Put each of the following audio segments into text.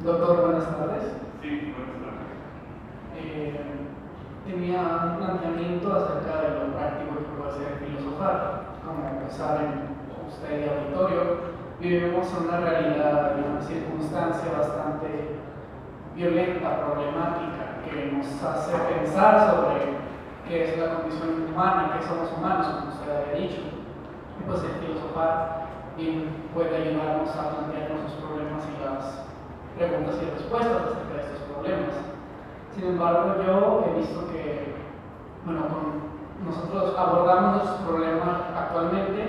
Doctor, buenas tardes. Sí, buenas tardes. Tenía un planteamiento acerca de lo práctico que puede ser filosofar. Como saben usted y auditorio, vivimos en una realidad, en una circunstancia bastante violenta, problemática, que nos hace pensar sobre qué es la condición humana, qué somos humanos, como usted había dicho. Y pues el filosofar bien puede ayudarnos a plantearnos los problemas y las preguntas y respuestas acerca de estos problemas. Sin embargo, yo he visto que, nosotros abordamos los problemas actualmente,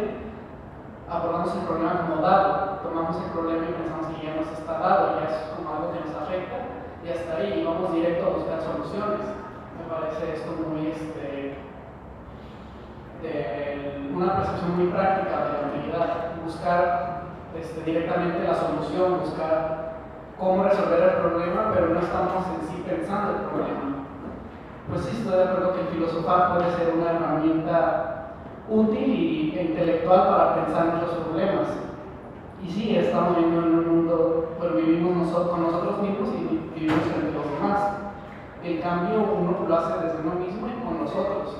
abordamos el problema como dado, tomamos el problema y pensamos que ya nos está dado, ya es como algo que nos afecta, y hasta ahí vamos directo a buscar soluciones. Me parece esto muy, una percepción muy práctica de la utilidad, buscar directamente la solución, buscar cómo resolver el problema, pero no estamos en sí pensando el problema. Pues sí, estoy de acuerdo que el filosofar puede ser una herramienta útil e intelectual para pensar en los problemas. Y sí, estamos viviendo en un mundo, pero vivimos con nosotros mismos y vivimos entre los demás. El cambio uno lo hace desde uno mismo y con nosotros.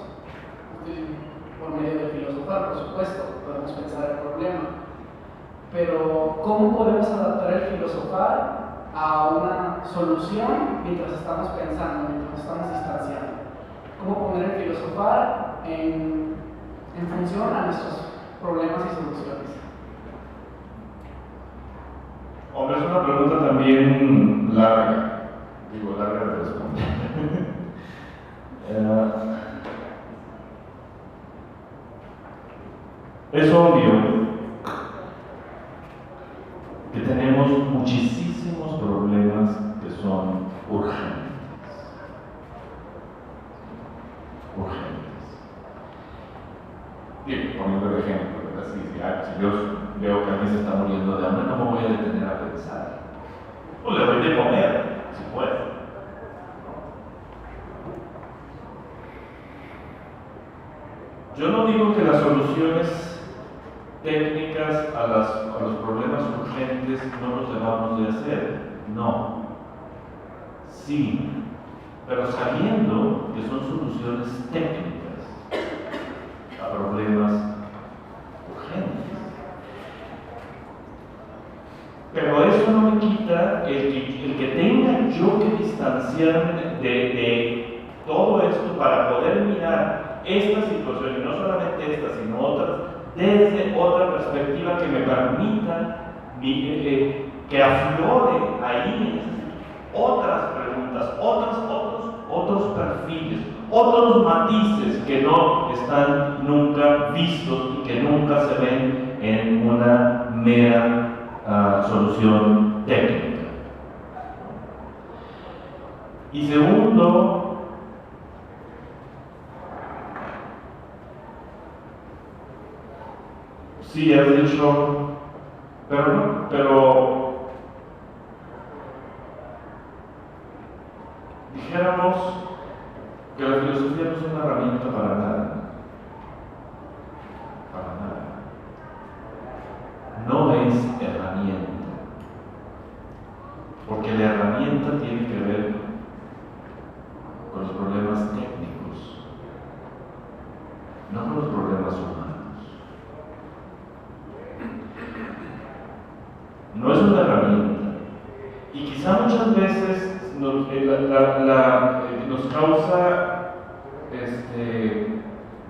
Por medio del filosofar, por supuesto, podemos pensar el problema. Pero, ¿cómo podemos adaptar el filosofar a una solución mientras estamos pensando, mientras estamos distanciando? ¿Cómo poner el filosofar en función a nuestros problemas y soluciones? Hombre, es una pregunta también larga. Digo, larga de responder. Es obvio que tenemos muchísimos problemas que son urgentes. Bien, poniendo el ejemplo, ¿verdad? Si yo veo que alguien se está muriendo de hambre, no me voy a detener a pensar. Pues le doy de comer, si puedo. Yo no digo que las soluciones técnicas a los problemas urgentes no los debamos de hacer, no. Sí, pero sabiendo que son soluciones técnicas a problemas urgentes. Pero eso no me quita el que tenga yo que distanciarme de todo esto para poder mirar esta situación, y no solamente esta, sino otras, desde otra perspectiva que me permita que aflore ahí otras preguntas, otros perfiles, otros matices que no están nunca vistos y que nunca se ven en una mera solución técnica. Y segundo, sí, has dicho, pero dijéramos que la filosofía no es una herramienta para nada. Para nada. No es herramienta. Porque la herramienta tiene que ver con los problemas técnicos, no con los problemas humanos. No es una herramienta. Y quizá muchas veces nos causa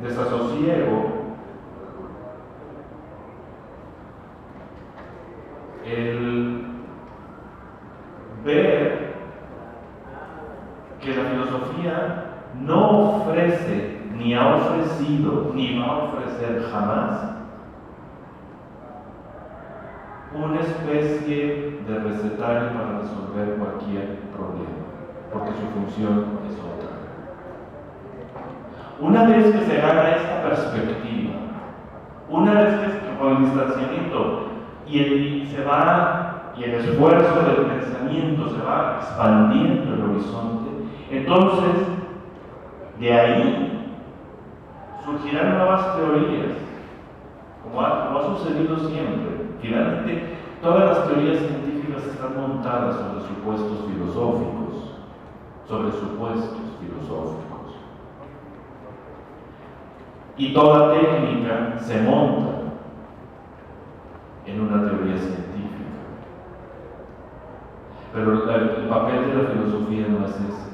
desasosiego el ver que la filosofía no ofrece, ni ha ofrecido, ni va a ofrecer jamás una especie de recetario para resolver cualquier problema, porque su función es otra. Una vez que se gana esta perspectiva, una vez que con el distanciamiento y el esfuerzo del pensamiento se va expandiendo el horizonte, entonces de ahí surgirán nuevas teorías, como ha sucedido siempre. Finalmente, todas las teorías científicas teorías están montadas sobre supuestos filosóficos, y toda técnica se monta en una teoría científica. Pero el papel de la filosofía no es ese.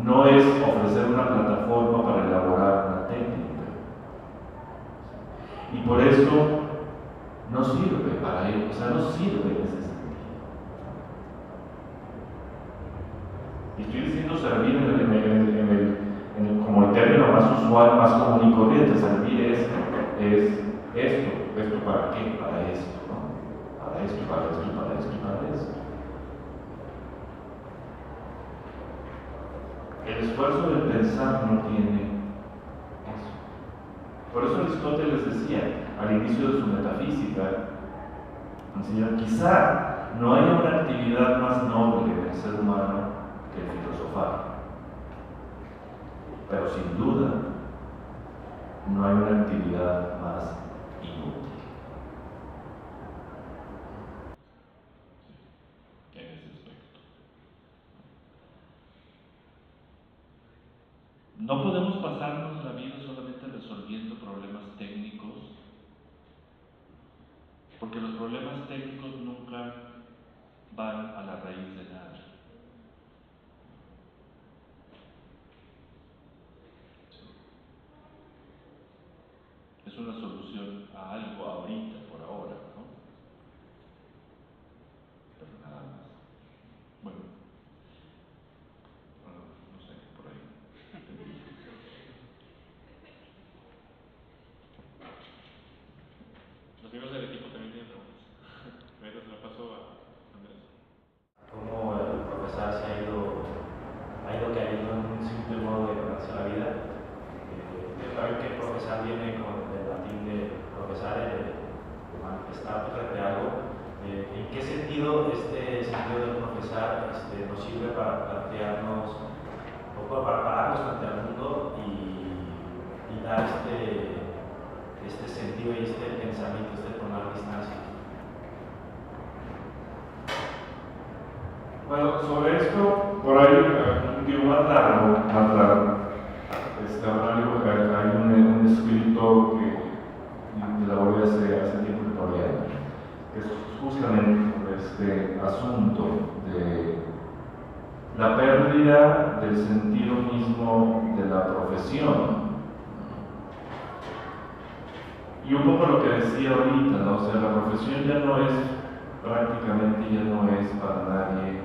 No es ofrecer una plataforma para elaborar una técnica. Y por eso no sirve para ello, no sirve en ese sentido. Y estoy diciendo servir como el término más usual, más común y corriente. Servir es esto para qué, para esto, ¿no? Para esto, para esto, para esto, para esto. El esfuerzo del pensar no tiene eso. Por eso Aristóteles decía, al inicio de su metafísica, enseñó, quizá no haya una actividad más noble del ser humano que el filosofar. Pero sin duda, no hay una actividad más inútil. En ese aspecto. No podemos pasarnos la vida solamente resolviendo problemas técnicos, porque los problemas técnicos nunca van a la raíz de nada. Es una solución a algo ahorita, por ahora, ¿no? Pero nada más. Bueno, no sé, por ahí. Los miembros del equipo también tienen preguntas. Ahorita se la paso a Andrés. ¿Cómo el profesor se ha ido cayendo en un simple modo de ganarse la vida? Saben que profesar viene del latín de profesar, de manifestar frente a algo. ¿En qué sentido este sentido de profesar nos sirve para plantearnos, o para pararnos frente al mundo y dar este sentido y este pensamiento, tomar distancia? Bueno, sobre esto, por ahí, más largo, hay un escrito que elaboré hace tiempo que no leo, que es justamente sobre este asunto de la pérdida del sentido mismo de la profesión. Y un poco lo que decía ahorita, ¿no? O sea, la profesión ya no es, prácticamente ya no es para nadie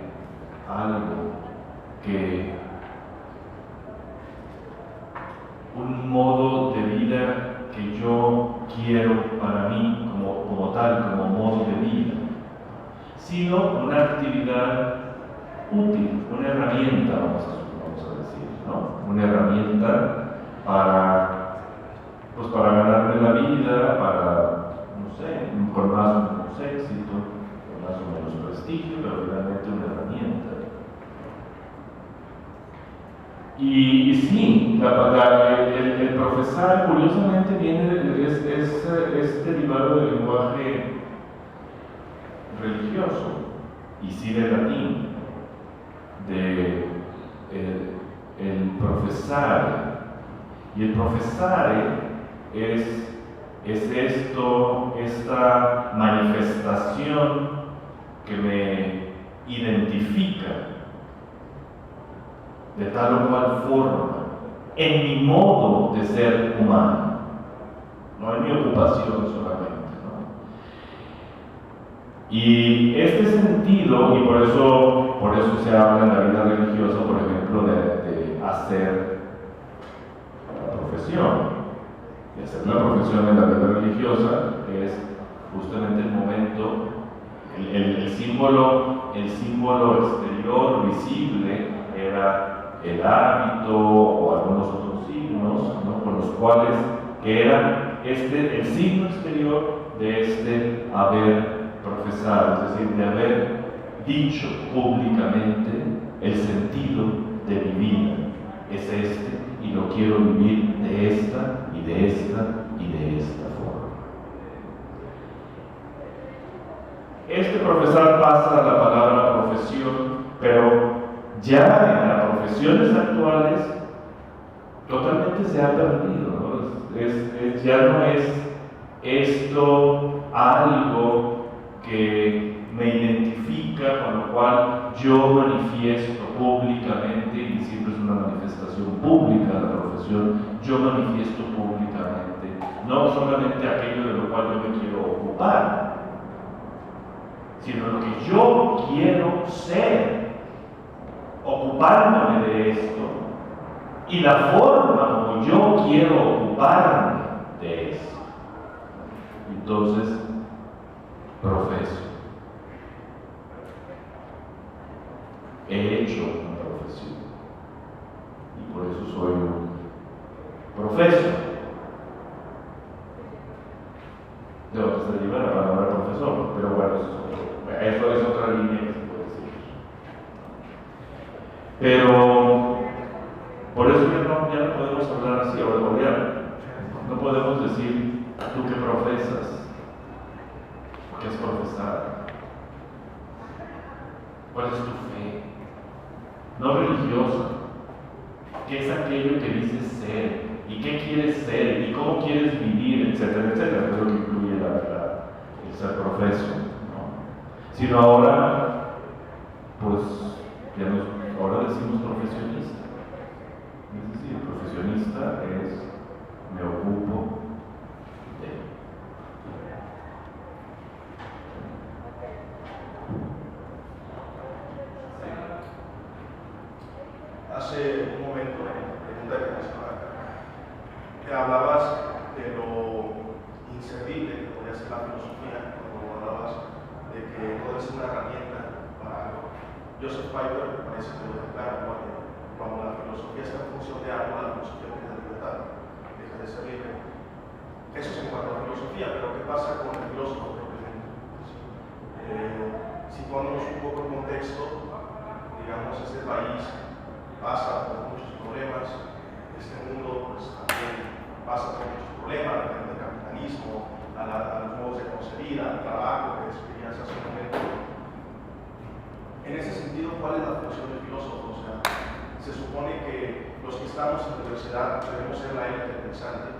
algo que un modo de vida que yo quiero para mí como tal, como modo de vida, sino una actividad útil, una herramienta, vamos a decir, ¿no? Una herramienta para ganarme la vida, no sé, con más o menos éxito, con más o menos prestigio, pero realmente una herramienta. Y sí, el profesar curiosamente es derivado del lenguaje religioso, y sí del latín, el profesar. Y el profesar es esta manifestación que me identifica de tal o cual forma en mi modo de ser humano, no en mi ocupación solamente, ¿no? Y este sentido, y por eso se habla en la vida religiosa, por ejemplo, de hacer la profesión. Y hacer la profesión en la vida religiosa es justamente el momento, el símbolo exterior visible era el hábito o algunos otros signos, ¿no? Con los cuales, que era el signo exterior de haber profesado, es decir, de haber dicho públicamente el sentido de mi vida es y lo quiero vivir de esta y de esta y de esta forma. este profesor pasa a la palabra profesión, pero ya en las profesiones actuales totalmente se ha perdido, ¿no? Ya no es esto algo que me identifica, con lo cual yo manifiesto públicamente, y siempre es una manifestación pública de la profesión, yo manifiesto públicamente, no solamente aquello de lo cual yo me quiero ocupar, sino lo que yo quiero ser, ocupándome de esto, y la forma como yo quiero ocuparme de esto. Entonces, profeso. He hecho una profesión. Y por eso soy un profesor. De lo que se deriva la palabra profesor, pero bueno, eso es otra línea que se puede decir. Pero por eso ya no podemos hablar así, ahora no podemos decir tú que profesas, ¿qué es profesar? ¿Cuál es tu fe? No religiosa, ¿qué es aquello que dices ser? ¿Y qué quieres ser? ¿Y cómo quieres vivir? Etcétera, etcétera, es lo que incluye el ser profeso, ¿no? Sino ahora, pues, ahora decimos profesionista. Es decir, profesionista es, me ocupo de. Hace un momento, en un te hablabas de lo inservible que podía ser la filosofía, cuando hablabas de que no es una herramienta para algo. Joseph Piper me parece que lo deja claro, cuando la filosofía está en función de algo, la filosofía tiene libertad, deja de ser libre. Eso es en cuanto a la filosofía, pero ¿qué pasa con el filósofo propiamente? Situándonos un poco en contexto, digamos, este país pasa por muchos problemas, este mundo pues también pasa por muchos problemas, frente al capitalismo, a los modos de concebir, al trabajo que describías hace un momento. En ese sentido, ¿cuál es la función del filósofo? O sea, se supone que los que estamos en la universidad debemos ser la élite pensante,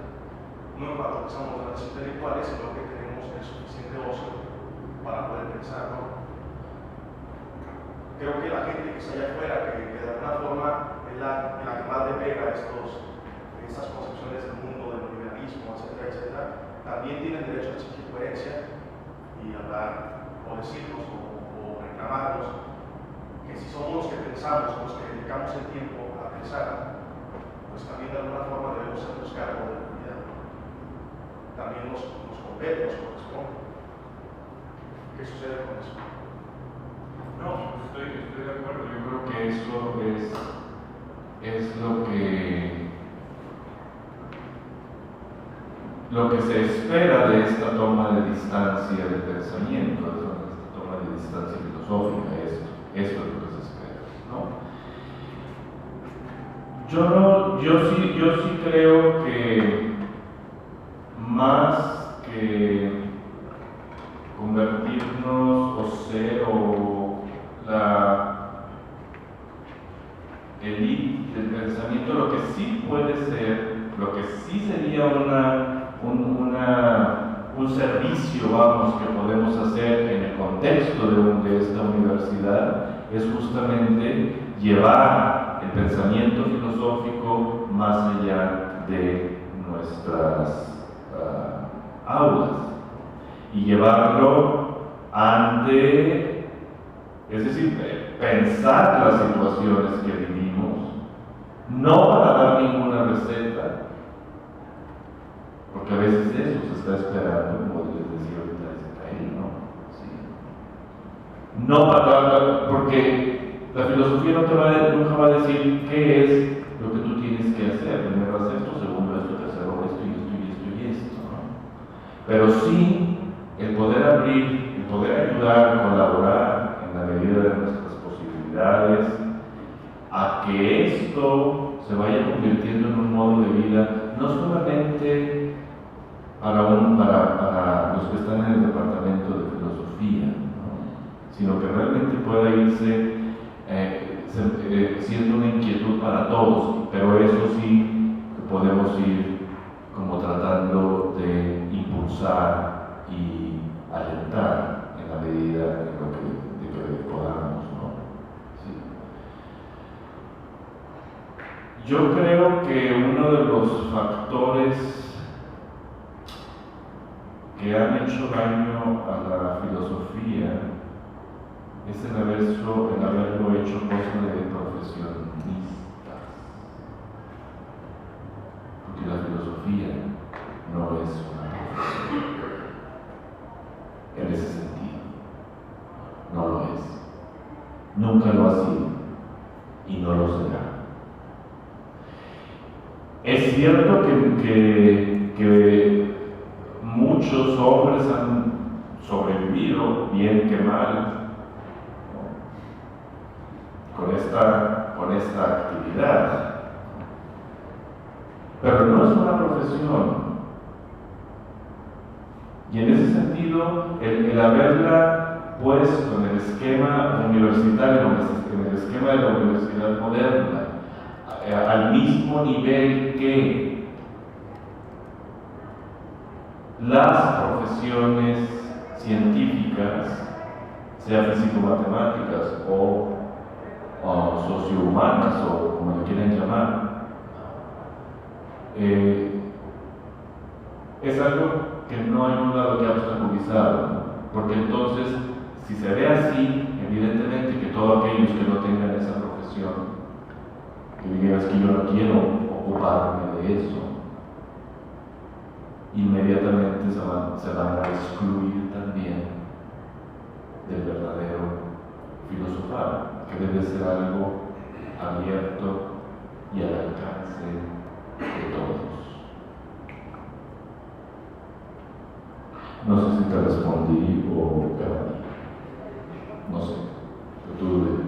no en cuanto que somos grandes intelectuales, sino que tenemos el suficiente ocio para poder pensar, ¿no? Creo que la gente que está allá afuera, que de alguna forma es la que más le pega estas concepciones del mundo, del liberalismo, etcétera, etcétera, también tienen derecho a exigir coherencia y hablar o decirnos o reclamarnos que si somos los que pensamos, los que dedicamos el tiempo a pensar, pues también de alguna forma debemos hacernos cargo de la realidad. También nos compete, nos corresponde. ¿Qué sucede con eso? No, estoy de acuerdo. Yo creo que eso es lo que se espera de esta toma de distancia del pensamiento, de esta toma de distancia filosófica, esto es lo que se espera, ¿no? Yo sí creo que más que convertirnos o ser la élite del pensamiento, lo que sí puede ser, lo que sí sería un servicio, vamos, que podemos hacer en el contexto de esta universidad, es justamente llevar el pensamiento filosófico más allá de nuestras aulas y llevarlo ante, es decir, pensar las situaciones que vivimos, no para dar ninguna receta, porque a veces eso se está esperando, como les decía ahorita Ezequiel, ¿no? Sí. No para, porque la filosofía nunca va a decir qué es lo que tú tienes que hacer, primero haz esto, segundo esto, tercero esto y esto y esto y esto, ¿no? Pero sí, el poder abrir, el poder ayudar, colaborar en la medida de nuestras posibilidades a que esto se vaya convirtiendo en un modo de vida, no solamente para los que están en el departamento de filosofía, ¿no? para todos, pero eso sí podemos ir como tratando de impulsar y alentar en la medida de que podamos, ¿no? Sí. Yo creo que uno de los factores que han hecho daño a la filosofía es el haberlo hecho cosa de profesionistas, porque la filosofía no es una profesión en ese sentido, no lo es, nunca lo ha sido y no lo será. Es cierto que muchos hombres han sobrevivido, bien que mal, con esta actividad, pero no es una profesión. Y en ese sentido, el haberla puesto en el esquema universitario, en el esquema de la universidad moderna, al mismo nivel que las profesiones científicas, sea físico-matemáticas o sociohumanas o como le quieran llamar, es algo que no ayuda a lo que ha obstaculizado, ¿no? Porque entonces, si se ve así, evidentemente que todos aquellos que no tengan esa profesión, que digan que yo no quiero ocuparme de eso, inmediatamente se van a excluir también del verdadero filosofar, que debe ser algo abierto y al alcance de todos. No sé si te respondí o perdí. No sé, pero tú ves.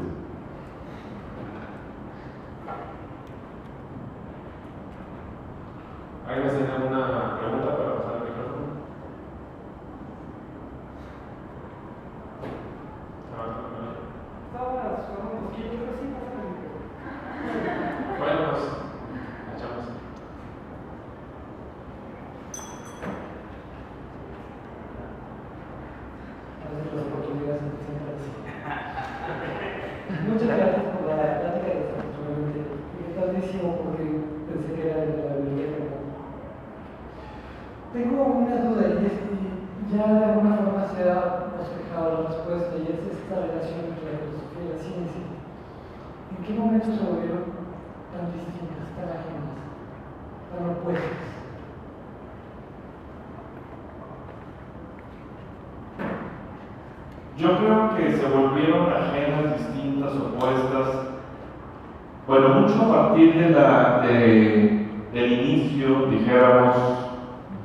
¿Alguien más tiene alguna pregunta para pasar el micrófono? Bueno, pues, echamos. Muchas gracias por la plática, desafortunadamente. Y tardísimo porque pensé que era de la biblioteca. Tengo una duda y es que ya de alguna forma se ha reflejado la respuesta y es esta relación entre la filosofía y la ciencia. ¿En qué momento se volvieron tan distintas, tan ajenas, tan opuestas? Yo creo que se volvieron ajenas, distintas, opuestas, bueno, mucho a partir del inicio, dijéramos,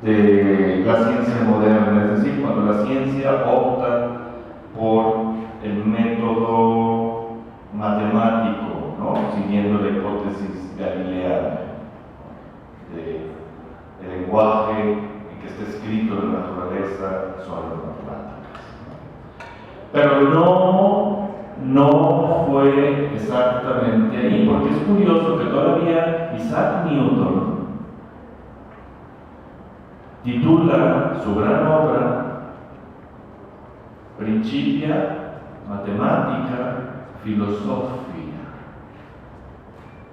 de la ciencia moderna, es decir, cuando la ciencia opta por el método matemático, ¿no? Siguiendo la hipótesis galileana del lenguaje en que está escrito de la naturaleza son las matemáticas. Pero no fue exactamente ahí, porque es curioso que todavía Isaac Newton titula su gran obra Principia Mathematica Philosophia,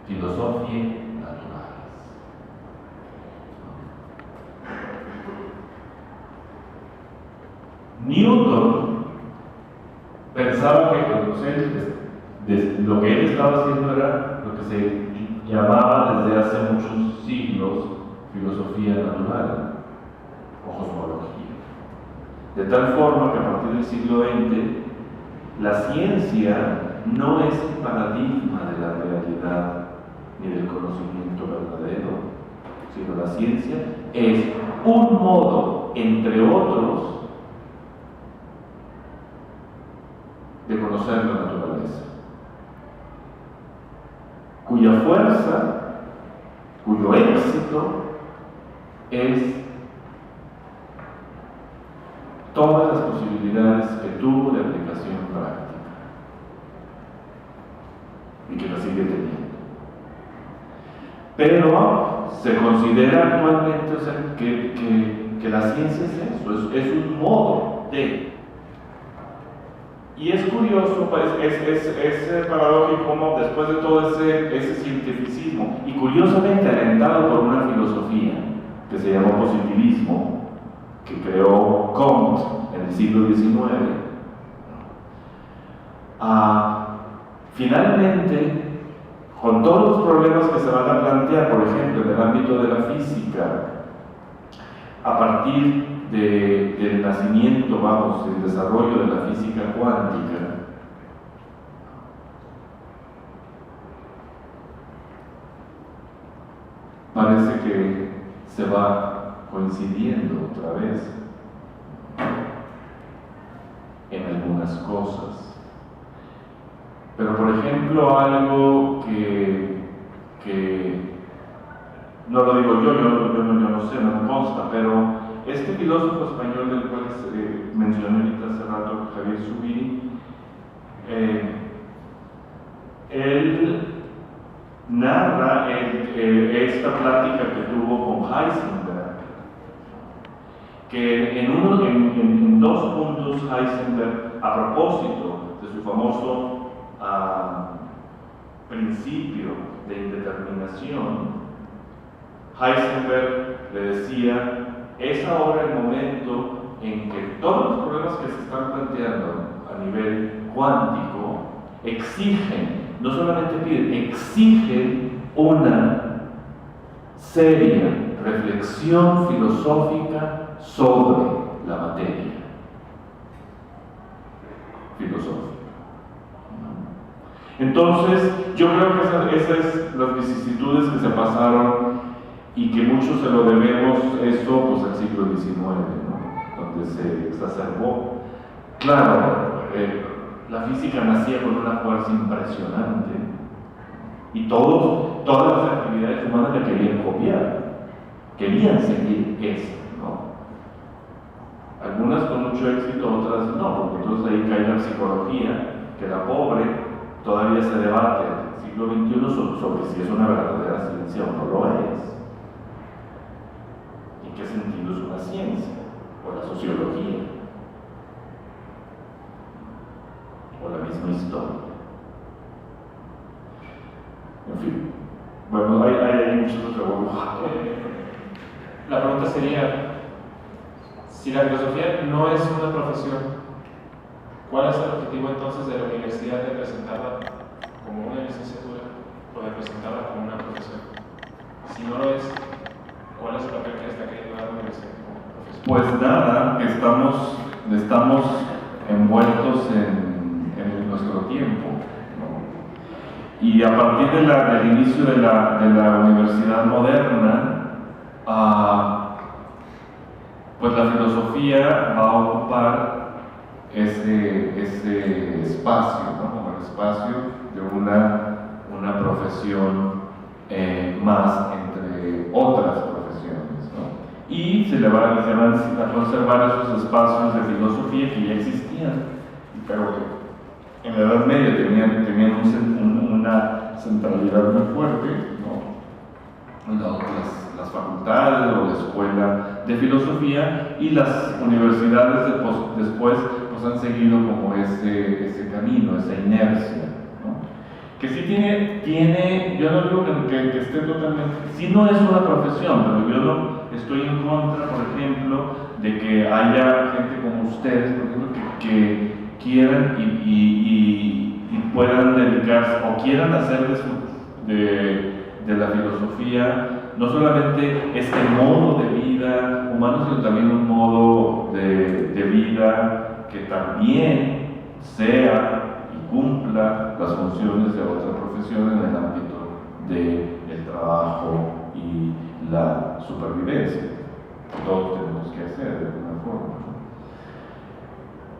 Philosophiae Naturalis. Newton pensaba que lo que él estaba haciendo era lo que se llamaba desde hace muchos siglos filosofía natural o cosmología. De tal forma que a partir del siglo XX la ciencia no es el paradigma de la realidad ni del conocimiento verdadero, sino la ciencia es un modo, entre otros, de conocer la naturaleza, cuya fuerza, cuyo éxito es todas las posibilidades que tuvo de aplicación práctica y que la sigue teniendo. Pero se considera actualmente, o sea, que la ciencia es eso, es un modo de. Y es curioso, pues, es paradójico como después de todo ese cientificismo, y curiosamente alentado por una filosofía que se llamó positivismo, que creó Comte en el siglo XIX, finalmente, con todos los problemas que se van a plantear, por ejemplo, en el ámbito de la física, a partir del nacimiento, vamos, del desarrollo de la física cuántica, parece que se va coincidiendo otra vez en algunas cosas. Pero por ejemplo, algo que no lo digo yo no sé, no me consta, pero este filósofo español del cual mencioné ahorita hace rato, Javier Zubiri, él narra esta plática que tuvo con Heisenberg, que en dos puntos Heisenberg, a propósito de su famoso principio de indeterminación, Heisenberg le decía: es ahora el momento en que todos los problemas que se están planteando a nivel cuántico exigen, no solamente piden, exigen una seria reflexión filosófica sobre la materia filosófica. Entonces, yo creo que esas las vicisitudes que se pasaron y que muchos se lo debemos esto pues al siglo XIX, ¿no? Donde se exacerbó. Claro, la física nacía con una fuerza impresionante y todas las actividades humanas la querían copiar, querían seguir eso, ¿no? Algunas con mucho éxito, otras no, porque entonces ahí cae la psicología, que la pobre todavía se debate en el siglo XXI sobre si es una verdadera ciencia o no lo es. ¿En qué sentido es una ciencia? ¿O la sociología? ¿O la misma historia? En fin, bueno, hay muchos otros. La pregunta sería, si la filosofía no es una profesión, ¿cuál es el objetivo entonces de la universidad de presentarla como una licenciatura o de presentarla como una profesión? Si no lo es, ¿cuál es el papel que está queriendo dar la universidad como profesión? Pues nada, que estamos envueltos en nuestro tiempo, ¿no? Y a partir del inicio de la universidad moderna, pues la filosofía va a ocupar ese espacio, ¿no? Como el espacio de una profesión más entre otras profesiones, ¿no? Y se van a conservar esos espacios de filosofía que ya existían, pero que en la Edad Media tenían una centralidad muy fuerte, ¿no? Las facultades o la escuela de filosofía, y las universidades después pues han seguido como ese camino, esa inercia, ¿no? Que sí tiene, yo no digo que esté totalmente, sí no es una profesión, pero yo no estoy en contra, por ejemplo, de que haya gente como ustedes, por ejemplo, que quieran y puedan dedicarse o quieran hacer de la filosofía no solamente este modo de vida humano, sino también un modo de vida que también sea y cumpla las funciones de otra profesión en el ámbito del trabajo y la supervivencia. Todos tenemos que hacer de alguna forma, ¿no?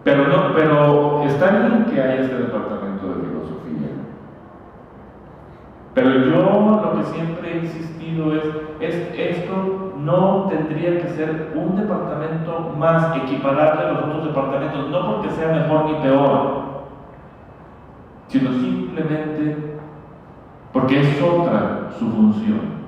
Pero está bien que haya este departamento de filosofía. Pero yo lo que siempre he insistido es esto no tendría que ser un departamento más equiparable a los otros departamentos, no porque sea mejor ni peor, sino simplemente porque es otra su función.